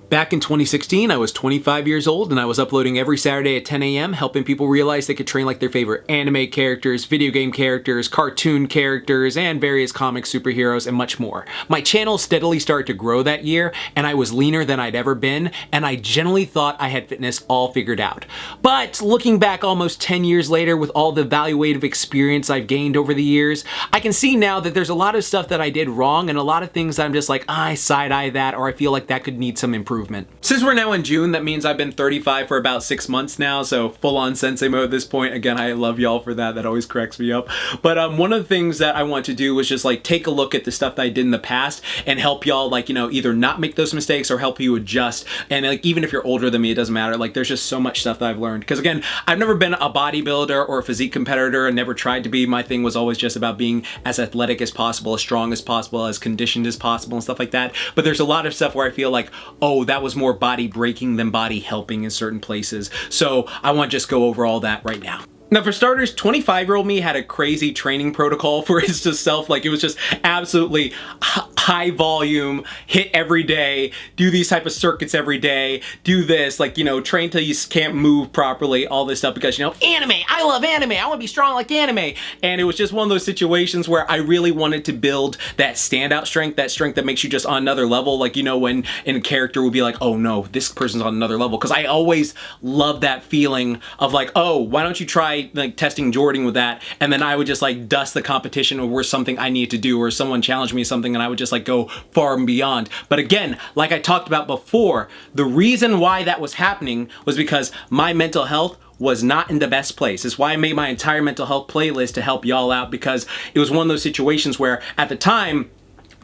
Back in 2016, I was 25 years old and I was uploading every Saturday at 10 a.m. helping people realize they could train like their favorite anime characters, video game characters, cartoon characters, and various comic superheroes and much more. My channel steadily started to grow that year and I was leaner than I'd ever been, and I generally thought I had fitness all figured out. But looking back almost 10 years later with all the evaluative experience I've gained over the years, I can see now that there's a lot of stuff that I did wrong and a lot of things that I'm just like, I side-eye that, or I feel like that could need some improvement. Since we're now in June, that means I've been 35 for about 6 months now, so full-on sensei mode at this point. Again, I love y'all for that. That always cracks me up. But one of the things that I want to do was just like take a look at the stuff that I did in the past and help y'all, like, you know, either not make those mistakes or help you adjust. And like, even if you're older than me, it doesn't matter. Like, there's just so much stuff that I've learned. Because again, I've never been a bodybuilder or a physique competitor and never tried to be. My thing was always just about being as athletic as possible, as strong as possible, as conditioned as possible and stuff like that. But there's a lot of stuff where I feel like, oh, that was more body breaking than body helping in certain places. So I want to just go over all that right now. Now, for starters, 25-year-old me had a crazy training protocol for his just self. Like, it was just absolutely high volume, hit every day, do these type of circuits every day, do this, like, you know, train till you can't move properly, all this stuff because, you know, anime, I love anime, I want to be strong like anime. And it was just one of those situations where I really wanted to build that standout strength, that strength that makes you just on another level. Like, you know, when in a character would be like, oh no, this person's on another level. Because I always love that feeling of like, oh, why don't you try like testing Jordan with that, and then I would just like dust the competition over something I needed to do, or someone challenged me something and I would just like go far and beyond. But again, like I talked about before, the reason why that was happening was because my mental health was not in the best place. It's why I made my entire mental health playlist to help y'all out, because it was one of those situations where at the time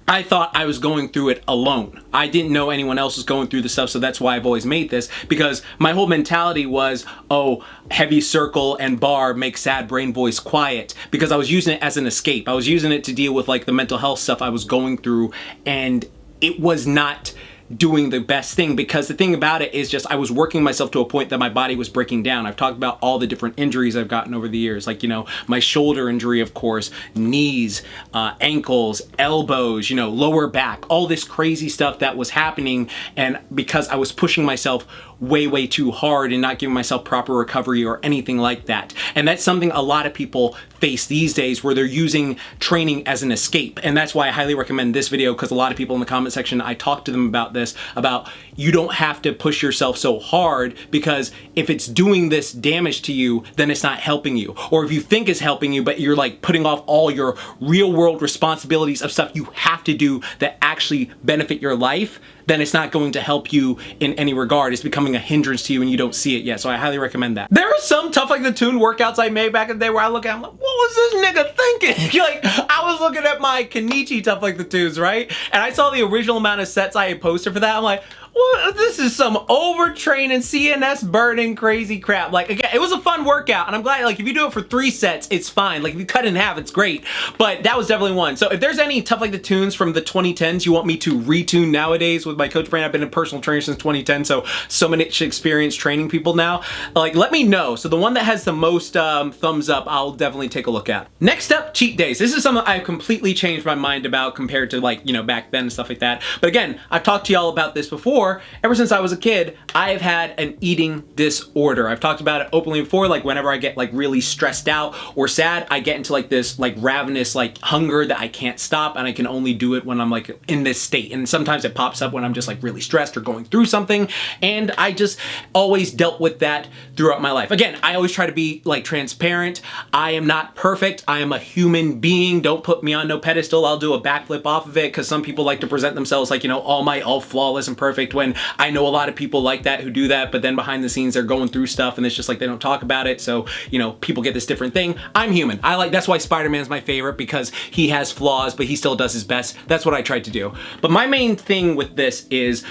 I thought I was going through it alone. I didn't know anyone else was going through the stuff, so that's why I've always made this, because my whole mentality was, oh, heavy circle and bar make sad brain voice quiet, because I was using it as an escape. I was using it to deal with like the mental health stuff I was going through, and it was not doing the best thing, because the thing about it is just I was working myself to a point that my body was breaking down. I've talked about all the different injuries I've gotten over the years, like, you know, my shoulder injury, of course, knees, ankles, elbows, you know, lower back, all this crazy stuff that was happening, and because I was pushing myself way too hard and not giving myself proper recovery or anything like that. And that's something a lot of people face these days, where they're using training as an escape. And that's why I highly recommend this video, because a lot of people in the comment section, I talked to them about this, about you don't have to push yourself so hard, because if it's doing this damage to you, then it's not helping you. Or if you think it's helping you, but you're like putting off all your real world responsibilities of stuff you have to do that actually benefit your life, then it's not going to help you in any regard. It's becoming a hindrance to you and you don't see it yet. So I highly recommend that. There are some Tough Like the Tune workouts I made back in the day where I look at them like, what was this nigga thinking? Like, I was looking at my Kenichi Tough Like the Tunes, right? And I saw the original amount of sets I had posted for that. I'm like, well, this is some overtraining, CNS burning, crazy crap. Like, again, it was a fun workout, and I'm glad, like, if you do it for 3 sets, it's fine. Like, if you cut it in half, it's great. But that was definitely one. So if there's any Tough Like the Tunes from the 2010s you want me to retune nowadays with my coach brand, I've been a personal trainer since 2010, so many experience training people now, like, let me know. So the one that has the most thumbs up, I'll definitely take a look at. Next up, cheat days. This is something I've completely changed my mind about compared to, like, you know, back then and stuff like that. But again, I've talked to y'all about this before. Ever since I was a kid, I've had an eating disorder. I've talked about it openly before. Like, whenever I get like really stressed out or sad, I get into like this like ravenous like hunger that I can't stop, and I can only do it when I'm like in this state. And sometimes it pops up when I'm just like really stressed or going through something, and I just always dealt with that throughout my life. Again, I always try to be like transparent. I am not perfect. I am a human being. Don't put me on no pedestal. I'll do a backflip off of it, because some people like to present themselves like, you know, all flawless and perfect, when I know a lot of people like that who do that, but then behind the scenes they're going through stuff and it's just like they don't talk about it. So, you know, people get this different thing. I'm human. That's why Spider-Man's my favorite, because he has flaws, but he still does his best. That's what I tried to do. But my main thing with this is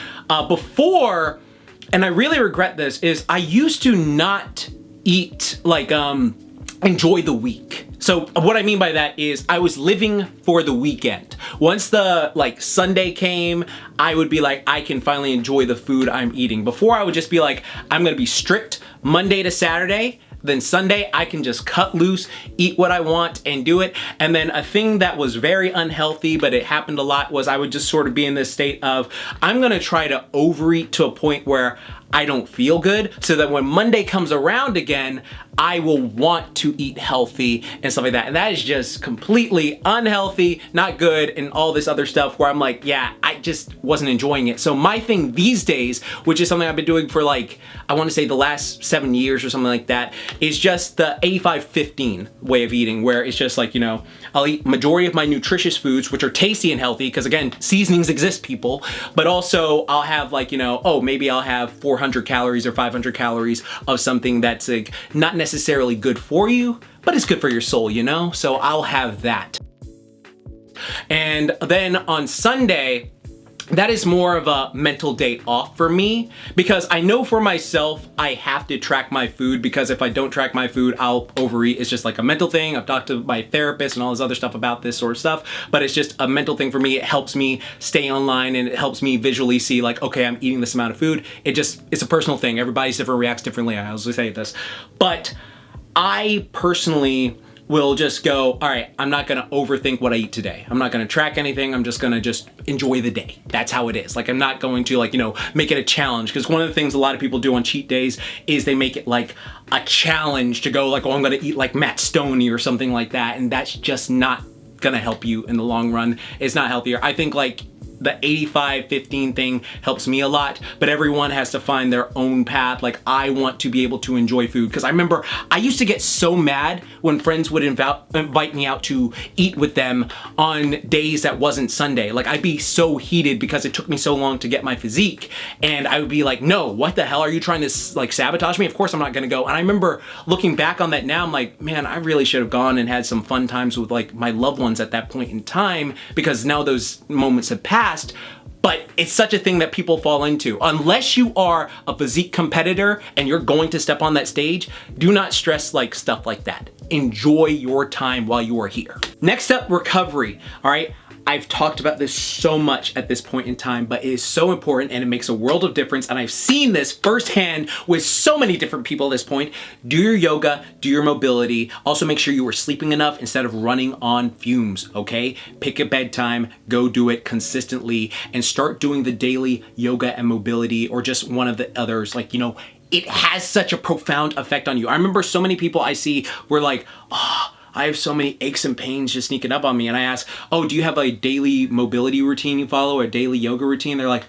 before, and I really regret this, is I used to not eat, like, enjoy the week. So what I mean by that is I was living for the weekend. Once the like Sunday came, I would be like, I can finally enjoy the food I'm eating. Before, I would just be like, I'm gonna be strict Monday to Saturday. then Sunday I can just cut loose, eat what I want and do it. And then a thing that was very unhealthy, but it happened a lot, was I would just sort of be in this state of, I'm gonna try to overeat to a point where I don't feel good, so that when Monday comes around again, I will want to eat healthy and stuff like that. And that is just completely unhealthy, not good, and all this other stuff where I'm like, yeah, I just wasn't enjoying it. So my thing these days, which is something I've been doing for like, I wanna say the last 7 years or something like that, is just the 85-15 way of eating, where it's just like, you know, I'll eat majority of my nutritious foods, which are tasty and healthy, because again, seasonings exist, people, but also I'll have like, you know, oh, maybe I'll have 400 calories or 500 calories of something that's like not necessarily good for you, but it's good for your soul, you know? So I'll have that. And then on Sunday, that is more of a mental day off for me, because I know for myself, I have to track my food, because if I don't track my food, I'll overeat. It's just like a mental thing. I've talked to my therapist and all this other stuff about this sort of stuff, but it's just a mental thing for me. It helps me stay online, and it helps me visually see like, okay, I'm eating this amount of food. It's a personal thing. Everybody's different, reacts differently. I always say this, but I personally will just go, all right, I'm not gonna overthink what I eat today. I'm not gonna track anything. I'm just gonna enjoy the day. That's how it is. Like, I'm not going to like, you know, make it a challenge, because one of the things a lot of people do on cheat days is they make it like a challenge to go like, oh, I'm gonna eat like Matt Stoney or something like that. And that's just not gonna help you in the long run. It's not healthier. I think like the 85-15 thing helps me a lot, but everyone has to find their own path. Like, I want to be able to enjoy food, because I remember I used to get so mad when friends would invite me out to eat with them on days that wasn't Sunday. Like, I'd be so heated because it took me so long to get my physique, and I would be like, no, what the hell, are you trying to like sabotage me? Of course I'm not gonna go. And I remember looking back on that now, I'm like, man, I really should have gone and had some fun times with like my loved ones at that point in time, because now those moments have passed. But it's such a thing that people fall into. Unless you are a physique competitor and you're going to step on that stage, do not stress like stuff like that. Enjoy your time while you are here. Next up, recovery. All right. I've talked about this so much at this point in time, but it is so important and it makes a world of difference. And I've seen this firsthand with so many different people at this point. Do your yoga, do your mobility. Also make sure you are sleeping enough instead of running on fumes, okay? Pick a bedtime, go do it consistently, and start doing the daily yoga and mobility, or just one of the others. Like, you know, it has such a profound effect on you. I remember so many people I see were like, oh, I have so many aches and pains just sneaking up on me. And I ask, oh, do you have a daily mobility routine you follow, a daily yoga routine? They're like,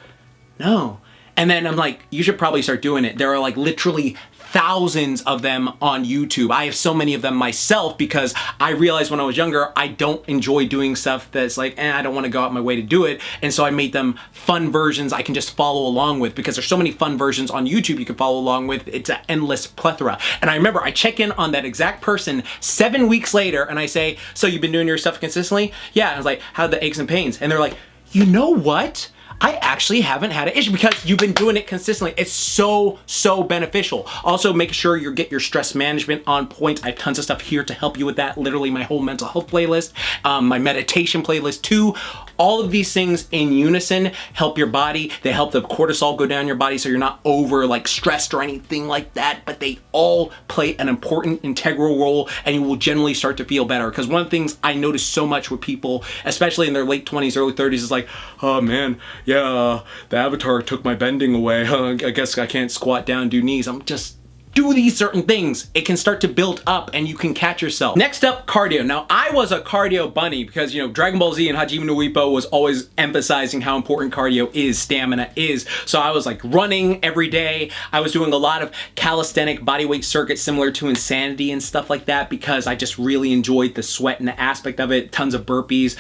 no. And then I'm like, you should probably start doing it. There are like literally thousands of them on YouTube. I have so many of them myself, because I realized when I was younger, I don't enjoy doing stuff that's like, I don't want to go out my way to do it. And so I made them fun versions I can just follow along with, because there's so many fun versions on YouTube you can follow along with. It's an endless plethora. And I remember I check in on that exact person 7 weeks later and I say, so you've been doing your stuff consistently? Yeah. And I was like, how are the aches and pains? And they're like, you know what? I actually haven't had an issue, because you've been doing it consistently. It's so beneficial. Also, make sure you get your stress management on point. I have tons of stuff here to help you with that. Literally my whole mental health playlist, my meditation playlist too. All of these things in unison help your body. They help the cortisol go down your body so you're not over like stressed or anything like that, but they all play an important integral role, and you will generally start to feel better. Because one of the things I notice so much with people, especially in their late 20s, early 30s, is like, oh man, yeah, the avatar took my bending away. I guess I can't squat down, do knees. I'm just do these certain things. It can start to build up and you can catch yourself. Next up, cardio. Now, I was a cardio bunny because, you know, Dragon Ball Z and Hajime no Ippo was always emphasizing how important cardio is, stamina is. So I was like running every day. I was doing a lot of calisthenic bodyweight circuits similar to Insanity and stuff like that, because I just really enjoyed the sweat and the aspect of it. Tons of burpees,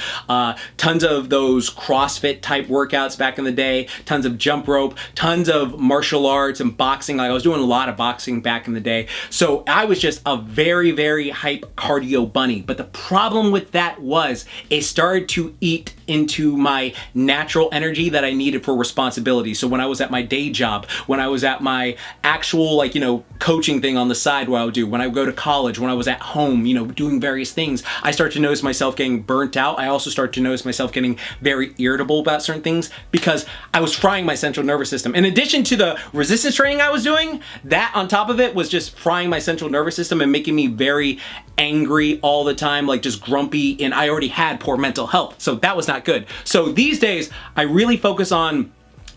tons of those CrossFit type workouts back in the day, tons of jump rope, tons of martial arts and boxing. Like, I was doing a lot of boxing back in the day. So I was just a very hype cardio bunny. But the problem with that was it started to eat into my natural energy that I needed for responsibility. So when I was at my day job, when I was at my actual, like, you know, coaching thing on the side where I would do, when I would go to college, when I was at home, you know, doing various things, I started to notice myself getting burnt out. I also started to notice myself getting very irritable about certain things because I was frying my central nervous system. In addition to the resistance training I was doing, that on top of of it was just frying my central nervous system and making me very angry all the time, like just grumpy, and I already had poor mental health. So that was not good. So these days, I really focus on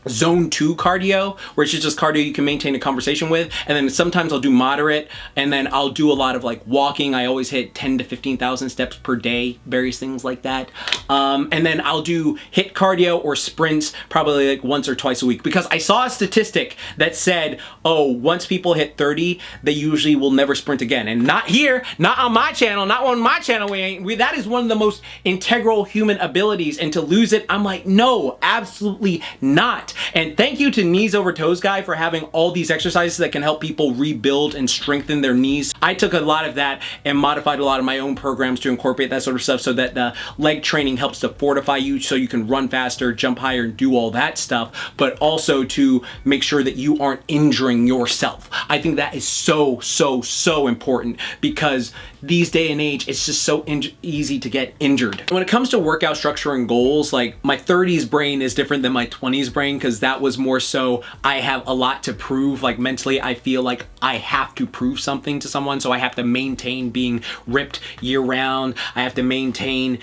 zone 2 cardio, where it's just cardio you can maintain a conversation with, and then sometimes I'll do moderate, and then I'll do a lot of like walking. I always hit 10 to 15,000 steps per day, various things like that. And then I'll do HIIT cardio or sprints probably like once or twice a week, because I saw a statistic that said, oh, once people hit 30, they usually will never sprint again. And not here, not on my channel, not on my channel. That is one of the most integral human abilities, and to lose it, I'm like, no, absolutely not. And thank you to Knees Over Toes Guy for having all these exercises that can help people rebuild and strengthen their knees. I took a lot of that and modified a lot of my own programs to incorporate that sort of stuff, so that the leg training helps to fortify you so you can run faster, jump higher, and do all that stuff, but also to make sure that you aren't injuring yourself. I think that is so, so, so important, because these day and age, it's just so easy to get injured. When it comes to workout structure and goals, like my 30s brain is different than my 20s brain, because that was more so I have a lot to prove. Like mentally, I feel like I have to prove something to someone, so I have to maintain being ripped year round. I have to maintain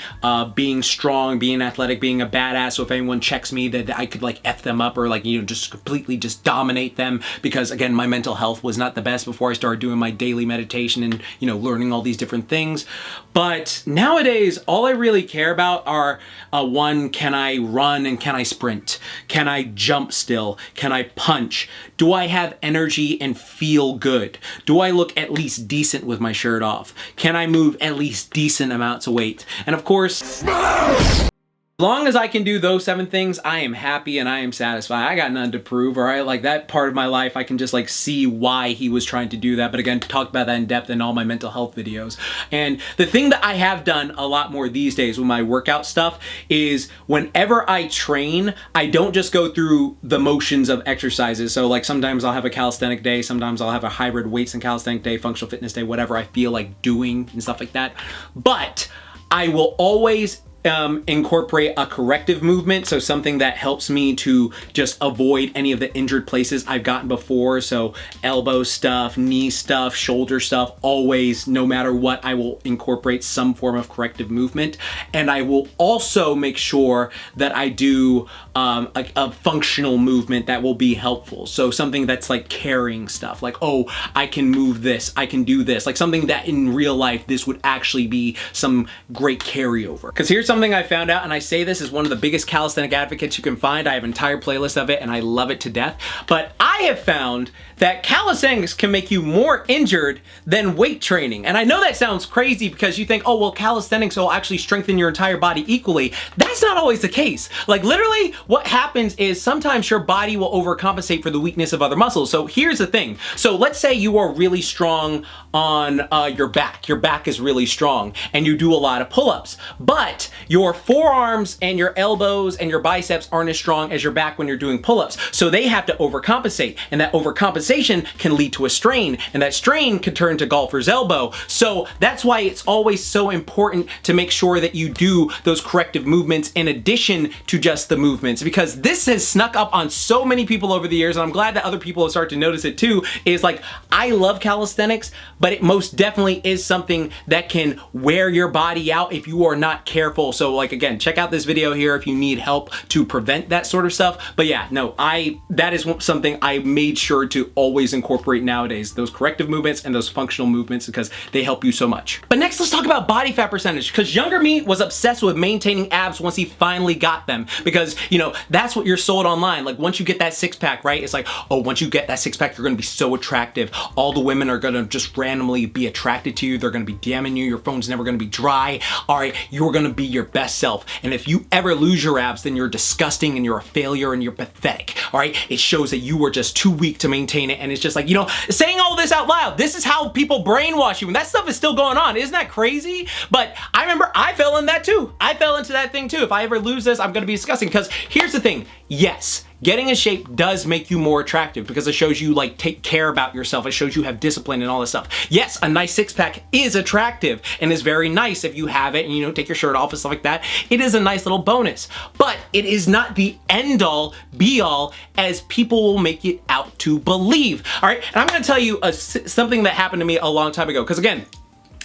being strong, being athletic, being a badass, so if anyone checks me, that I could like F them up, or like, you know, just completely just dominate them, because again, my mental health was not the best before I started doing my daily meditation and, you know, learning all these different things. But nowadays, all I really care about are one, can I run and can I sprint? Can I jump still? Can I punch? Do I have energy and feel good? Do I look at least decent with my shirt off? Can I move at least decent amounts of weight? And of course, as long as I can do those 7 things, I am happy and I am satisfied. I got nothing to prove, all right? Like that part of my life, I can just like see why he was trying to do that. But again, talked about that in depth in all my mental health videos. And the thing that I have done a lot more these days with my workout stuff is whenever I train, I don't just go through the motions of exercises. So like sometimes I'll have a calisthenic day, sometimes I'll have a hybrid weights and calisthenic day, functional fitness day, whatever I feel like doing and stuff like that. But I will always incorporate a corrective movement, so something that helps me to just avoid any of the injured places I've gotten before. So elbow stuff, knee stuff, shoulder stuff, always, no matter what, I will incorporate some form of corrective movement. And I will also make sure that I do a functional movement that will be helpful. So something that's like carrying stuff, like, oh, I can move this, I can do this, like something that in real life, this would actually be some great carryover. Because here's something I found out, and I say this as one of the biggest calisthenic advocates you can find. I have an entire playlist of it and I love it to death. But I have found that calisthenics can make you more injured than weight training. And I know that sounds crazy because you think, oh, well, calisthenics will actually strengthen your entire body equally. That's not always the case. Like literally what happens is sometimes your body will overcompensate for the weakness of other muscles. So here's the thing. So let's say you are really strong on your back. Your back is really strong and you do a lot of pull-ups, but your forearms and your elbows and your biceps aren't as strong as your back when you're doing pull-ups. So they have to overcompensate, and that overcompensation can lead to a strain, and that strain can turn to golfer's elbow. So that's why it's always so important to make sure that you do those corrective movements in addition to just the movements, because this has snuck up on so many people over the years, and I'm glad that other people have started to notice it too, is like, I love calisthenics, but it most definitely is something that can wear your body out if you are not careful. So like, again, check out this video here if you need help to prevent that sort of stuff. But yeah, no, that is something I made sure to always incorporate nowadays, those corrective movements and those functional movements, because they help you so much. But next, let's talk about body fat percentage, because younger me was obsessed with maintaining abs once he finally got them, because, you know, that's what you're sold online. Like once you get that 6-pack, right? It's like, oh, once you get that 6-pack, you're gonna be so attractive. All the women are gonna just randomly be attracted to you. They're gonna be DMing you. Your phone's never gonna be dry. All right, you're gonna be your best self. And if you ever lose your abs, then you're disgusting and you're a failure and you're pathetic. All right, it shows that you were just too weak to maintain it. And it's just like, you know, saying all this out loud, this is how people brainwash you, and that stuff is still going on. Isn't that crazy? But I remember I fell in that too. I fell into that thing too. If I ever lose this, I'm gonna be disgusting. Because here's the thing, yes, getting in shape does make you more attractive because it shows you like take care about yourself. It shows you have discipline and all this stuff. Yes, a nice 6-pack is attractive and is very nice if you have it and, you know, take your shirt off and stuff like that. It is a nice little bonus, but it is not the end all be all as people will make it out to believe. All right, and I'm gonna tell you something that happened to me a long time ago, because again,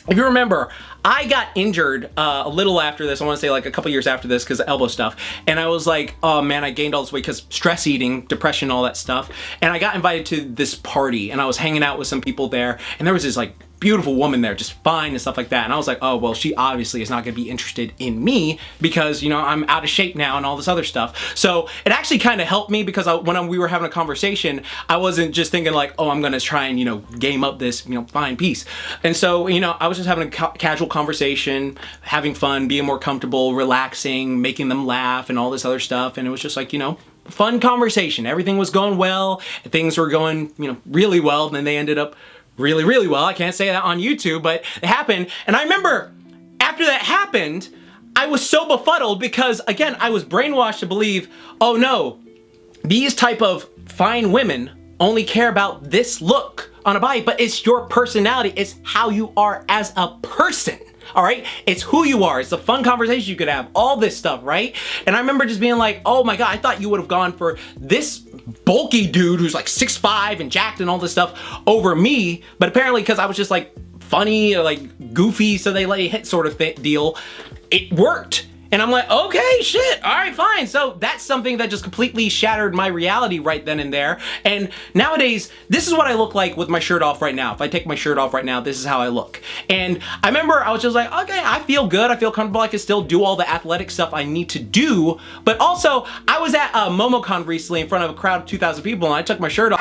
if you remember, I got injured a little after this. I want to say like a couple years after this because of elbow stuff. And I was like, oh man, I gained all this weight because stress eating, depression, all that stuff. And I got invited to this party and I was hanging out with some people there. And there was this like beautiful woman there, just fine and stuff like that. And I was like, oh, well, she obviously is not going to be interested in me because, you know, I'm out of shape now and all this other stuff. So it actually kind of helped me because when we were having a conversation, I wasn't just thinking like, oh, I'm going to try and, you know, game up this, you know, fine piece. And so, you know, I was just having a casual conversation, having fun, being more comfortable, relaxing, making them laugh and all this other stuff. And it was just like, you know, fun conversation. Everything was going well. Things were going, you know, really well. And then they ended up really, really well. I can't say that on YouTube, but it happened. And I remember after that happened, I was so befuddled because again, I was brainwashed to believe, oh no, these type of fine women only care about this look on a body, but it's your personality. It's how you are as a person. All right, it's who you are. It's the fun conversation you could have, all this stuff, right? And I remember just being like, oh my God, I thought you would have gone for this bulky dude who's like 6'5" and jacked and all this stuff over me. But apparently because I was just like funny or like goofy, so they let you hit sort of deal, it worked. And I'm like, okay, shit, all right, fine. So that's something that just completely shattered my reality right then and there. And nowadays, this is what I look like with my shirt off right now. If I take my shirt off right now, this is how I look. And I remember I was just like, okay, I feel good. I feel comfortable. I can still do all the athletic stuff I need to do. But also, I was at MomoCon recently in front of a crowd of 2,000 people and I took my shirt off.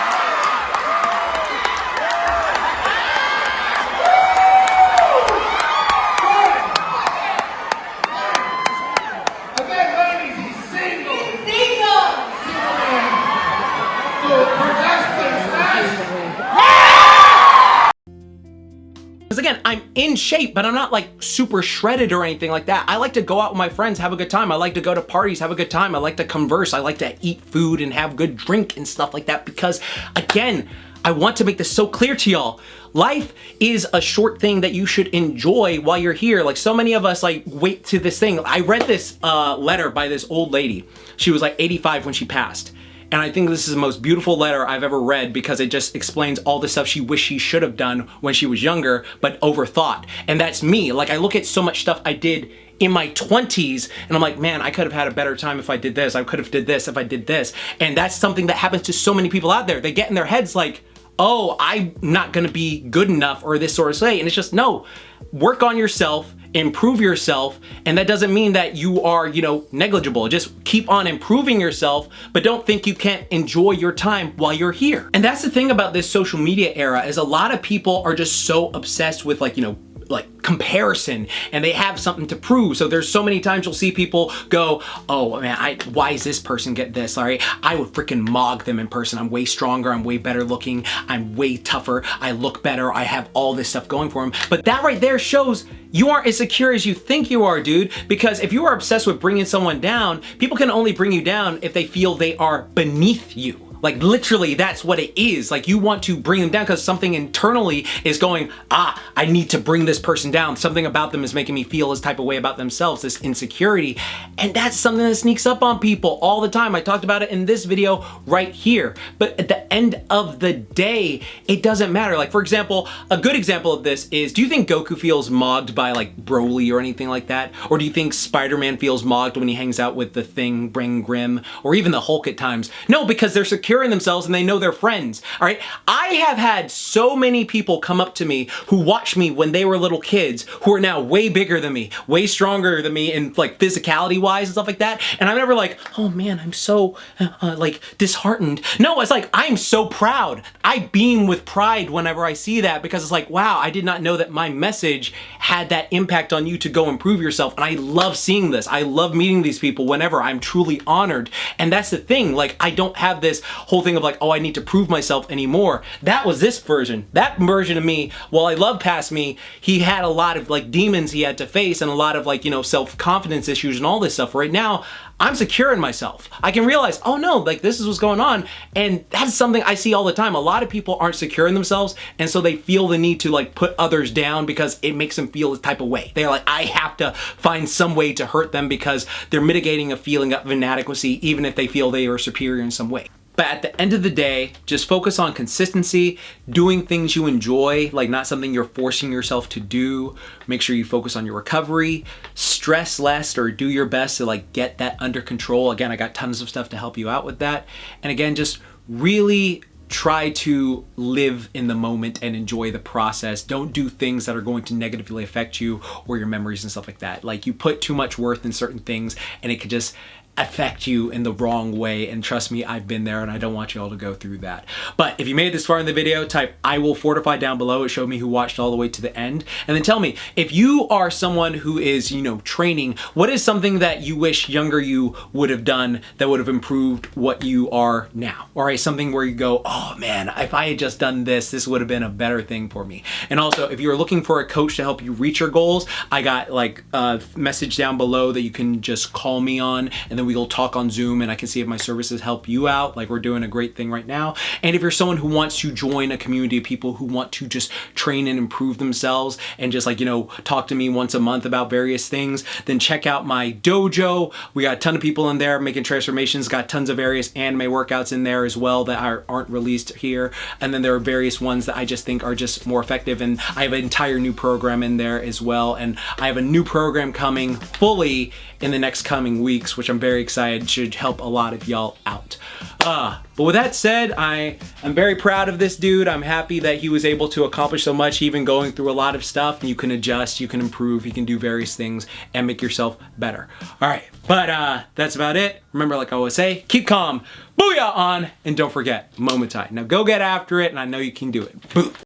Because again, I'm in shape, but I'm not like super shredded or anything like that. I like to go out with my friends, have a good time. I like to go to parties, have a good time. I like to converse. I like to eat food and have good drink and stuff like that because again, I want to make this so clear to y'all. Life is a short thing that you should enjoy while you're here. Like so many of us like wait to this thing. I read this letter by this old lady. She was like 85 when she passed. And I think this is the most beautiful letter I've ever read because it just explains all the stuff she wished she should have done when she was younger, but overthought. And that's me. Like I look at so much stuff I did in my 20s and I'm like, man, I could have had a better time if I did this. I could have did this if I did this. And that's something that happens to so many people out there. They get in their heads like, oh, I'm not gonna be good enough or this sort of say. And it's just, no, work on yourself, improve yourself. And that doesn't mean that you are, you know, negligible. Just keep on improving yourself, but don't think you can't enjoy your time while you're here. And that's the thing about this social media era is a lot of people are just so obsessed with like, you know, like comparison and they have something to prove. So there's so many times you'll see people go, oh man, why is this person get this? Sorry, I would freaking mog them in person. I'm way stronger. I'm way better looking. I'm way tougher. I look better. I have all this stuff going for them. But that right there shows you aren't as secure as you think you are, dude. Because if you are obsessed with bringing someone down, people can only bring you down if they feel they are beneath you. Like literally that's what it is. Like you want to bring them down because something internally is going, I need to bring this person down. Something about them is making me feel this type of way about themselves, this insecurity. And that's something that sneaks up on people all the time. I talked about it in this video right here. But at the end of the day, it doesn't matter. Like for example, a good example of this is, do you think Goku feels mogged by like Broly or anything like that? Or do you think Spider-Man feels mogged when he hangs out with the Thing, Brain Grimm, or even the Hulk at times? No, because they're secure in themselves and they know they're friends. All right. I have had so many people come up to me who watched me when they were little kids who are now way bigger than me, way stronger than me in like physicality wise and stuff like that. And I'm never like, oh man, I'm so like disheartened. No, it's like, I'm so proud. I beam with pride whenever I see that because it's like, wow, I did not know that my message had that impact on you to go improve yourself. And I love seeing this. I love meeting these people whenever. I'm truly honored. And that's the thing. Like, I don't have this whole thing of like, oh, I need to prove myself anymore. That was this version. That version of me, while I love past me, he had a lot of like demons he had to face and a lot of like, you know, self-confidence issues and all this stuff. Right now, I'm secure in myself. I can realize, oh no, like this is what's going on. And that's something I see all the time. A lot of people aren't secure in themselves. And so they feel the need to like put others down because it makes them feel a type of way. They're like, I have to find some way to hurt them because they're mitigating a feeling of inadequacy, even if they feel they are superior in some way. But at the end of the day, just focus on consistency, doing things you enjoy, like not something you're forcing yourself to do. Make sure you focus on your recovery, stress less, or do your best to like get that under control. Again, I got tons of stuff to help you out with that. And again, just really try to live in the moment and enjoy the process. Don't do things that are going to negatively affect you or your memories and stuff like that. Like you put too much worth in certain things and it could just affect you in the wrong way, and trust me, I've been there and I don't want you all to go through that. But if you made it this far in the video, type I will fortify down below. It showed me who watched all the way to the end. And then tell me, if you are someone who is, you know, training, what is something that you wish younger you would have done that would have improved what you are now? Or something where you go, oh man, if I had just done this, this would have been a better thing for me. And also, if you're looking for a coach to help you reach your goals, I got like a message down below that you can just call me on, and then we'll talk on Zoom and I can see if my services help you out. Like we're doing a great thing right now. And if you're someone who wants to join a community of people who want to just train and improve themselves and just like, you know, talk to me once a month about various things, then check out my dojo. We got a ton of people in there making transformations, got tons of various anime workouts in there as well that aren't released here. And then there are various ones that I just think are just more effective. And I have an entire new program in there as well. And I have a new program coming fully in the next coming weeks, which I'm very excited. Should help a lot of y'all out. But with that said, I'm very proud of this dude. I'm happy that he was able to accomplish so much, even going through a lot of stuff. You can adjust, you can improve, you can do various things and make yourself better. All right, but that's about it. Remember, like I always say, keep calm, booyah on, and don't forget, moment time. Now go get after it, and I know you can do it. Boom.